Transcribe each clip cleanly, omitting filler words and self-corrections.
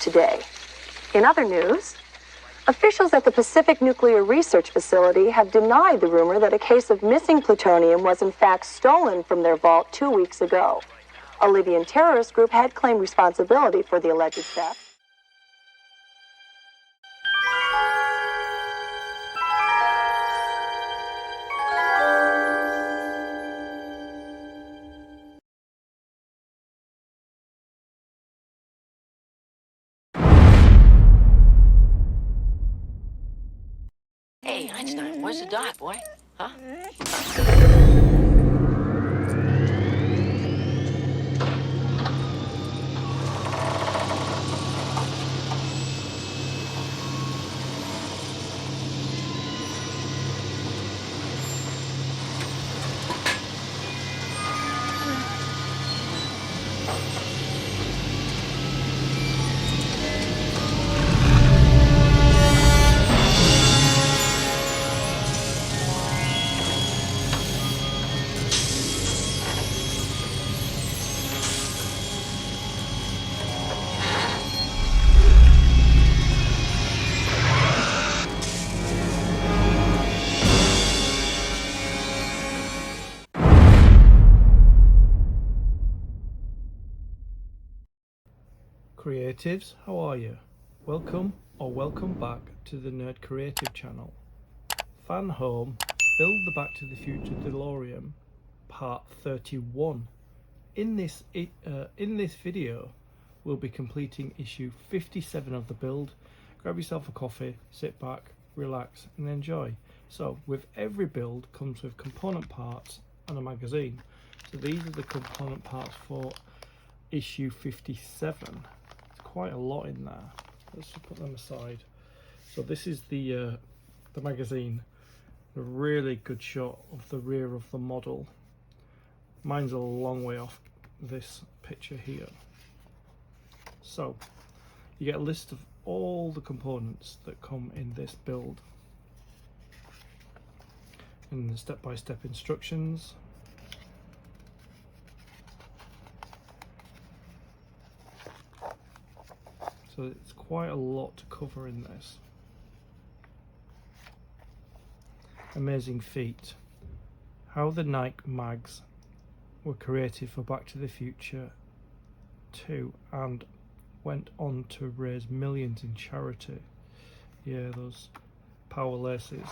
today. In other news, officials at the Pacific Nuclear Research Facility have denied the rumor that a case of missing plutonium was in fact stolen from their vault 2 weeks ago. A Libyan terrorist group had claimed responsibility for the alleged theft. Hey, Einstein, where's the dot, boy? Huh? Creatives, how are you? Welcome or welcome back to the Nerd Creative channel. FANHOME, Build the Back to the Future DeLorean, part 31. In this video, we'll be completing issue 57 of the build. Grab yourself a coffee, sit back, relax and enjoy. So with every build comes with component parts and a magazine. So these are the component parts for issue 57. Quite a lot in there. Let's just put them aside. So this is the magazine. A really good shot of the rear of the model. Mine's a long way off this picture here. So you get a list of all the components that come in this build and the step-by-step instructions. So it's quite a lot to cover in this. Amazing feat. How the Nike mags were created for Back to the Future 2 and went on to raise millions in charity. Yeah, those power laces.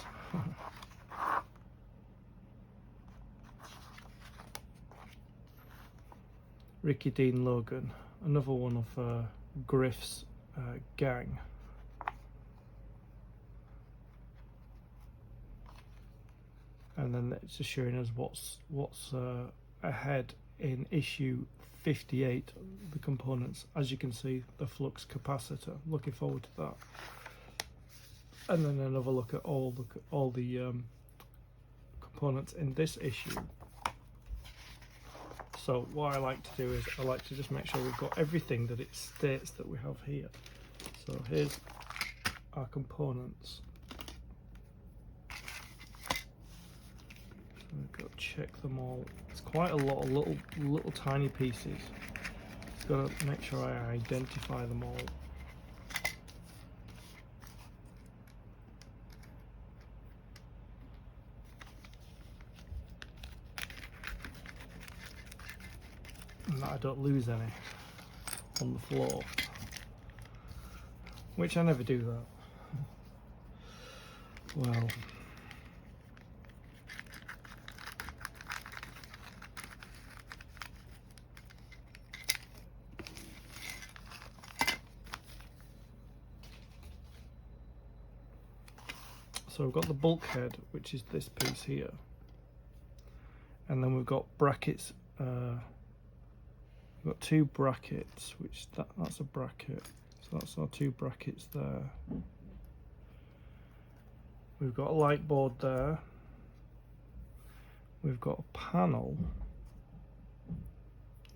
Ricky Dean Logan, another one of Griff's gang. And then it's just showing us what's ahead in issue 58, the components. As you can see, the flux capacitor. Looking forward to that. And then another look at all the components in this issue. So what I like to do is I like to just make sure we've got everything that it states that we have here. So here's our components. So we've got to check them all. It's quite a lot of little tiny pieces. Got to make sure I identify them all. And that I don't lose any on the floor, which I never do that. Well, so we've got the bulkhead, which is this piece here, and then we've got brackets. We've got two brackets, which that's a bracket, so that's our two brackets there. We've got a light board there. We've got a panel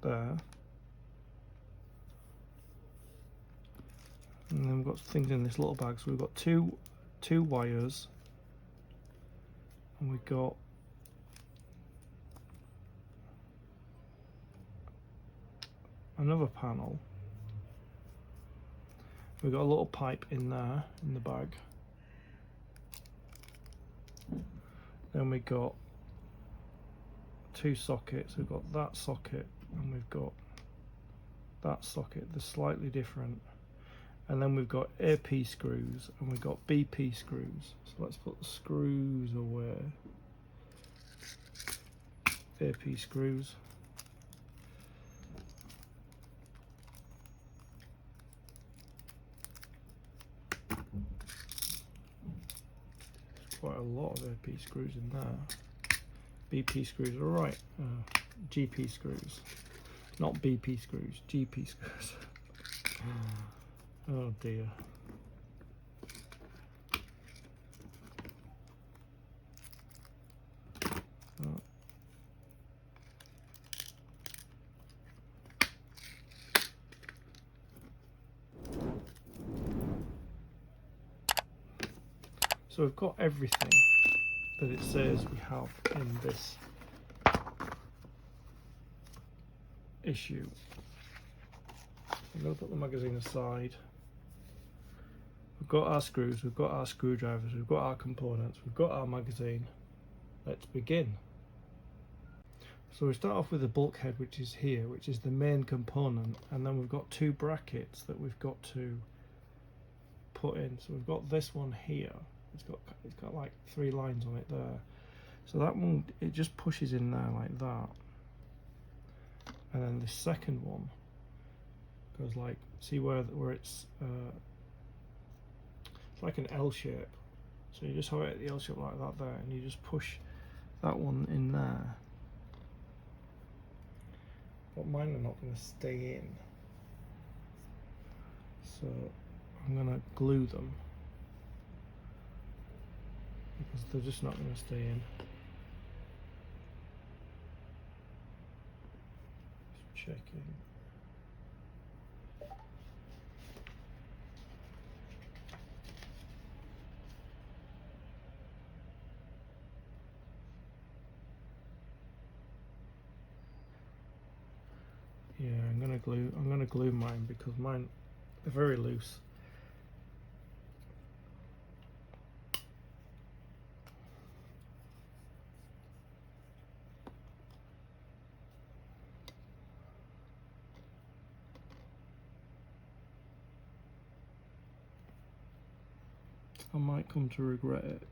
there, and then we've got things in this little bag. So we've got two wires, and we've got another panel, We've got a little pipe in there in the bag. Then we've got 2 sockets. We've got that socket and we've got that socket. They're slightly different. And then we've got AP screws and we've got BP screws. So let's put the screws away. AP screws. Quite a lot of AP screws in there. BP screws are right. GP screws. Not BP screws, GP screws. Oh dear. So we've got everything that it says we have in this issue. I'm going to put the magazine aside. We've got our screws, we've got our screwdrivers, we've got our components, we've got our magazine. Let's begin. So we start off with the bulkhead, which is here, which is the main component, and then we've got 2 brackets that we've got to put in. So we've got this one here. It's got like 3 lines on it there. So that one, it just pushes in there like that. And then the second one goes like, see where it's like an L shape. So you just have it at the L shape like that there, and you just push that one in there. But mine are not going to stay in. So I'm going to glue them, because they're just not going to stay in. Just checking. Yeah, I'm gonna glue mine because mine, they're very loose. I might come to regret it.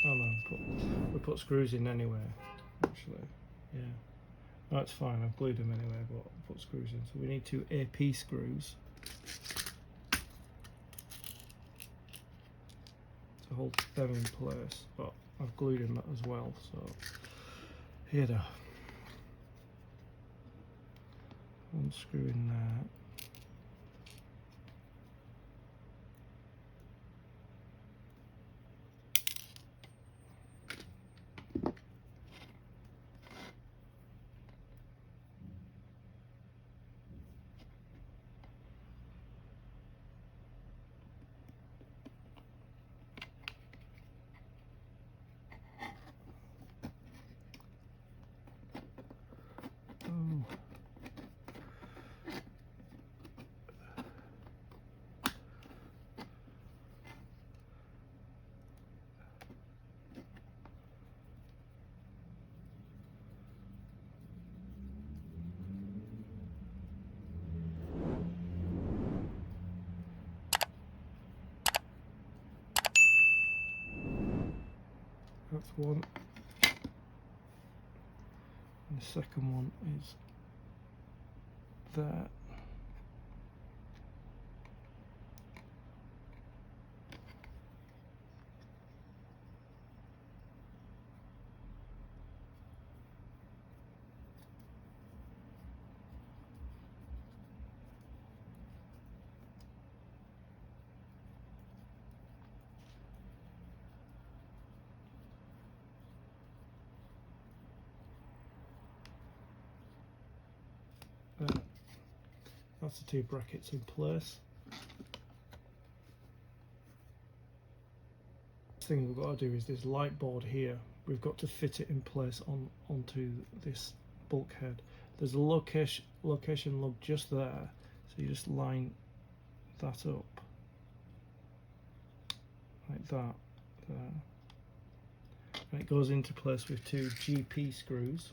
Oh no, we put screws in anyway, actually. Yeah. That's fine, I've glued them anyway, but I'll put screws in. So we need 2 AP screws to hold them in place, but I've glued them as well, so here they are. 1 screw in there. That's one. And the second one is there. capacitive brackets in place. Next thing we've got to do is this light board here. We've got to fit it in place onto this bulkhead. There's a location lug just there, so you just line that up like that there, and it goes into place with 2 GP screws.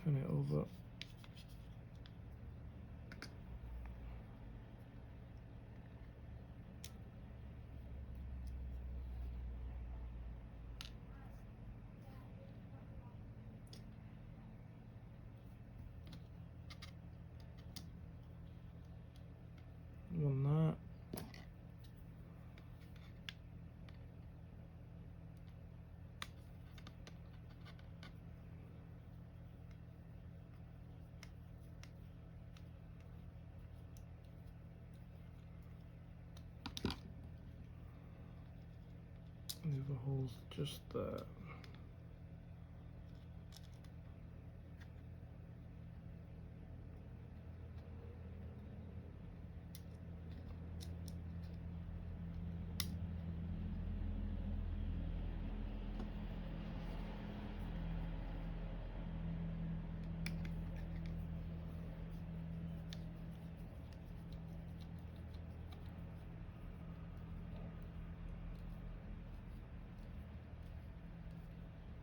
Turn it over. On that. Leave the holes just there.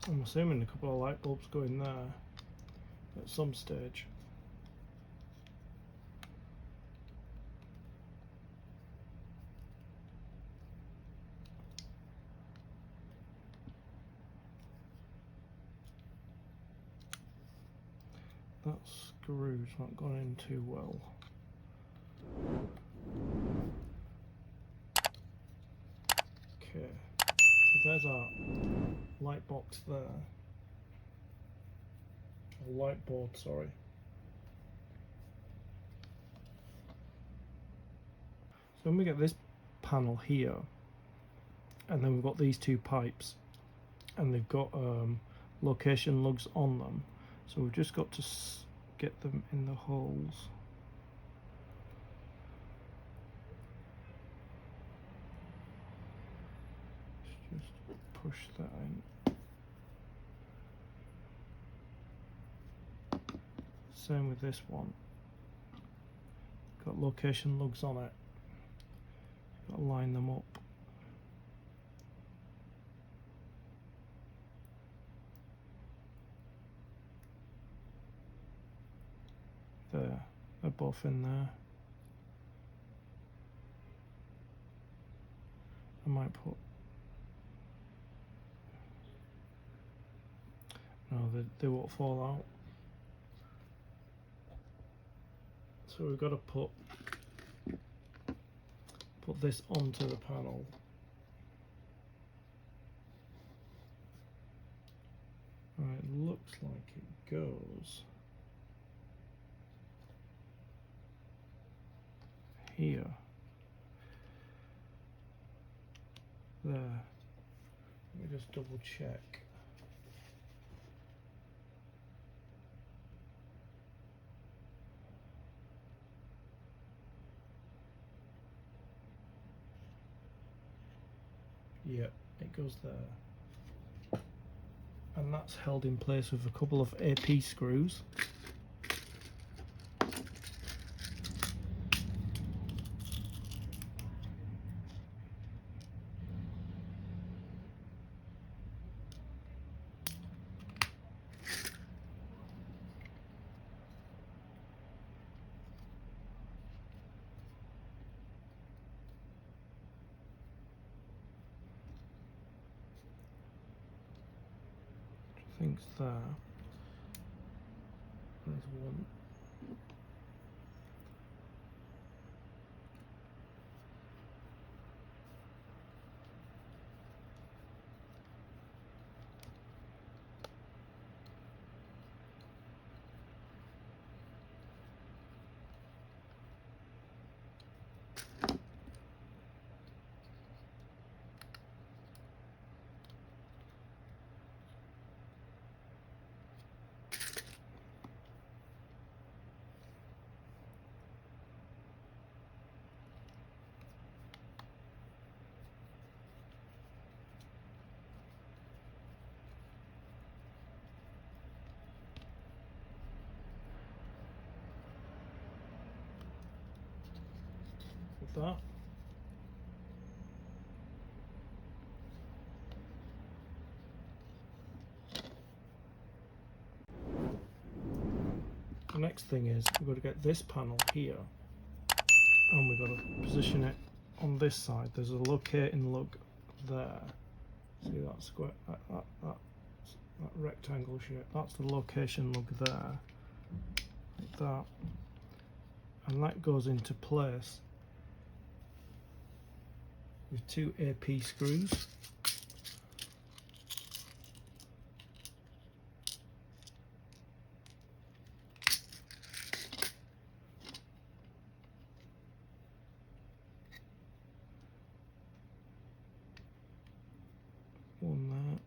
I'm assuming a couple of light bulbs go in there at some stage. That screw's not gone in too well. Okay, so there's our light box there. A light board, sorry. So when we get this panel here, and then we've got these 2 pipes, and they've got location lugs on them, so we've just got to get them in the holes. Just push that in. Same with this one. Got location lugs on it. Got to line them up. There, they're both in there. I might put. No, they won't fall out. So we've got to put this onto the panel. Right, looks like it goes here. There. Let me just double check. Yep, it goes there. And that's held in place with a couple of AP screws. Things there. There's one. That. The next thing is we've got to get this panel here, and we've got to position it on this side. There's a locating lug there. See that square, that rectangle shape? That's the location lug there, like that, and that goes into place with 2 AP screws. One there.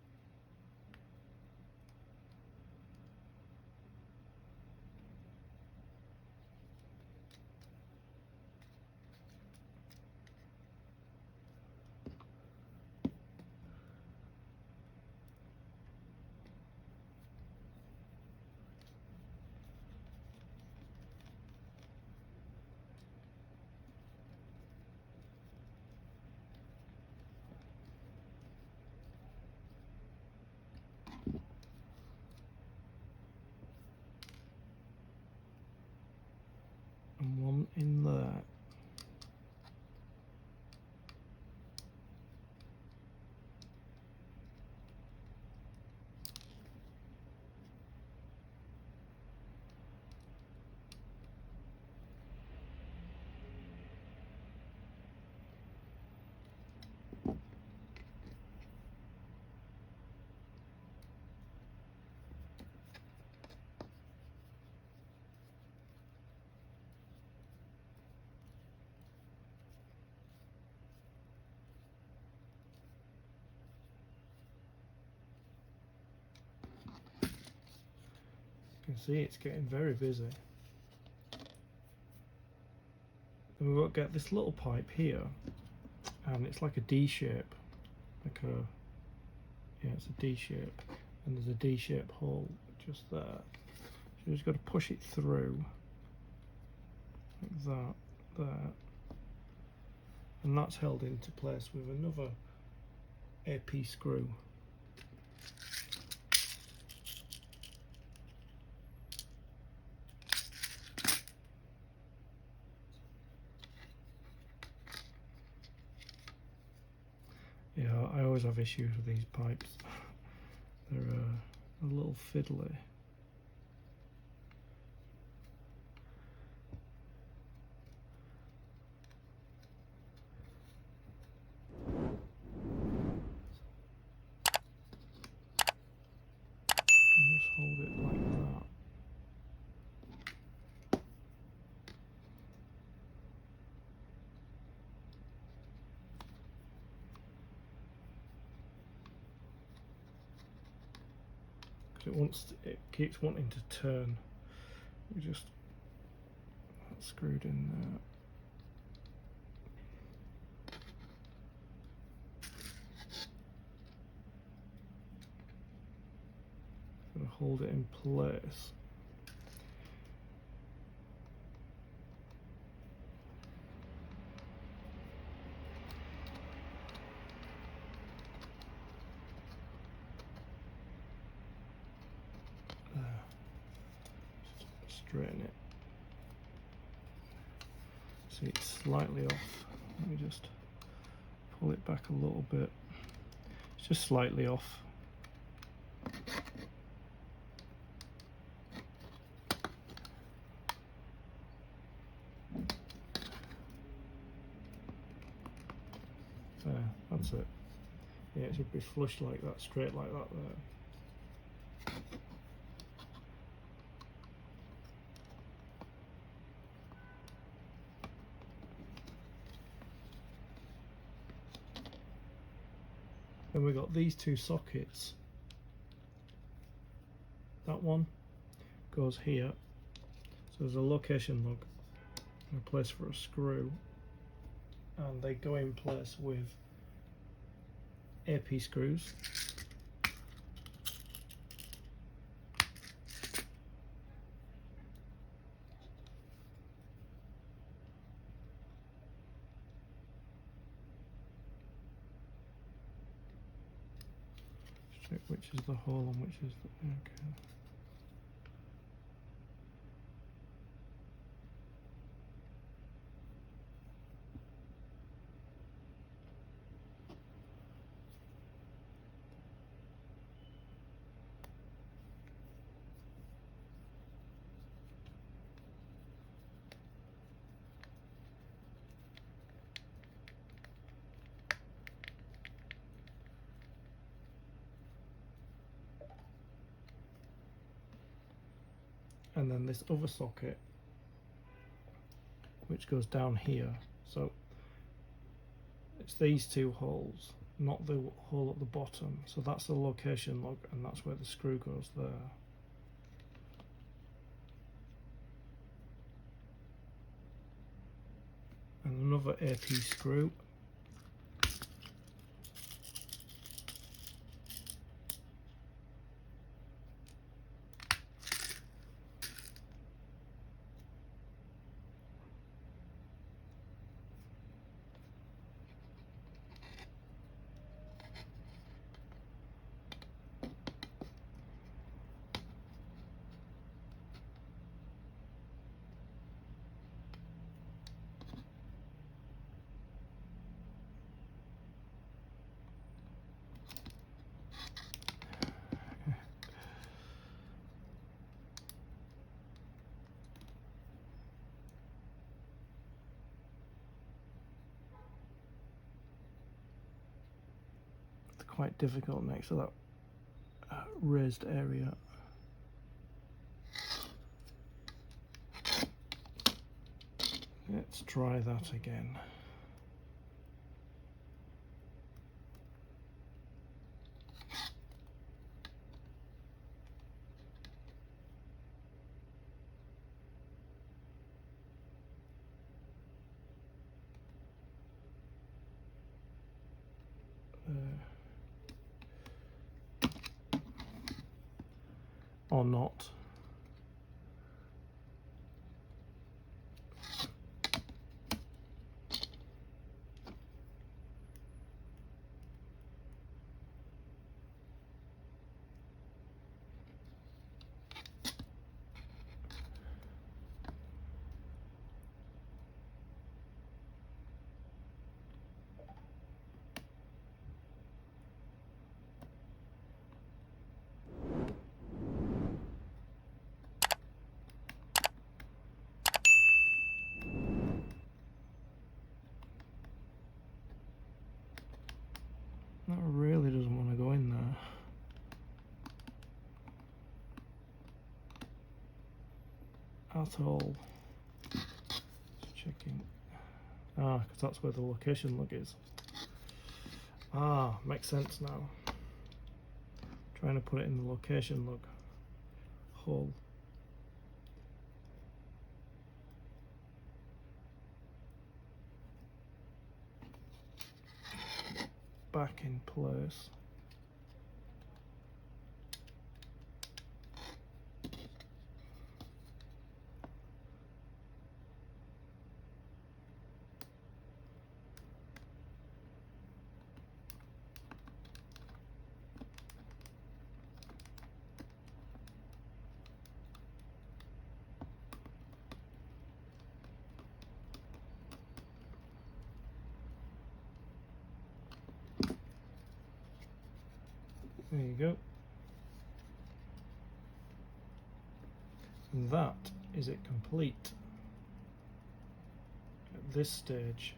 And one in there. You can see it's getting very busy. Then we've got to get this little pipe here, and it's like a D shape, like a, yeah, it's a D shape, and there's a D shape hole just there. So you just got to push it through like that, there, and that's held into place with another AP screw. Yeah, I always have issues with these pipes. They're a little fiddly. And just hold it like that. It keeps wanting to turn. We just that's screwed in there. Gonna hold it in place. Straighten it. See, it's slightly off. Let me just pull it back a little bit. It's just slightly off. That's it. Yeah, it should be flush like that, straight like that there. Then we got these two sockets. That one goes here, so there's a location lug and a place for a screw, and they go in place with AP screws. Check which is the hole and which is the okay. And then this other socket which goes down here, so it's these two holes, not the hole at the bottom, so that's the location lug and that's where the screw goes there. And another AP screw. Quite difficult next to that raised area. Let's try that again. Or not. That really doesn't want to go in there. At all. Just checking. Ah, because that's where the location lug is. Ah, makes sense now. Trying to put it in the location lug hole. Back in place. There you go. And that is it complete. At this stage,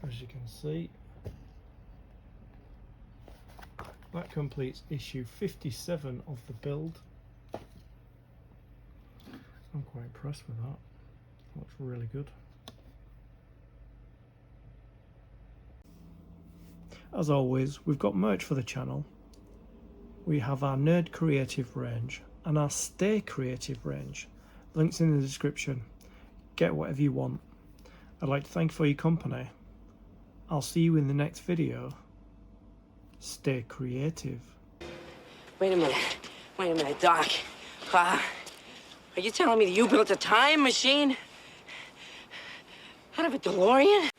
as you can see. That completes issue 57 of the build. I'm quite impressed with that. Looks really good. As always, we've got merch for the channel. We have our Nerd Creative range and our Stay Creative range. Links in the description. Get whatever you want. I'd like to thank you for your company. I'll see you in the next video. Stay creative. Wait a minute, Doc. Are you telling me that you built a time machine out of a DeLorean?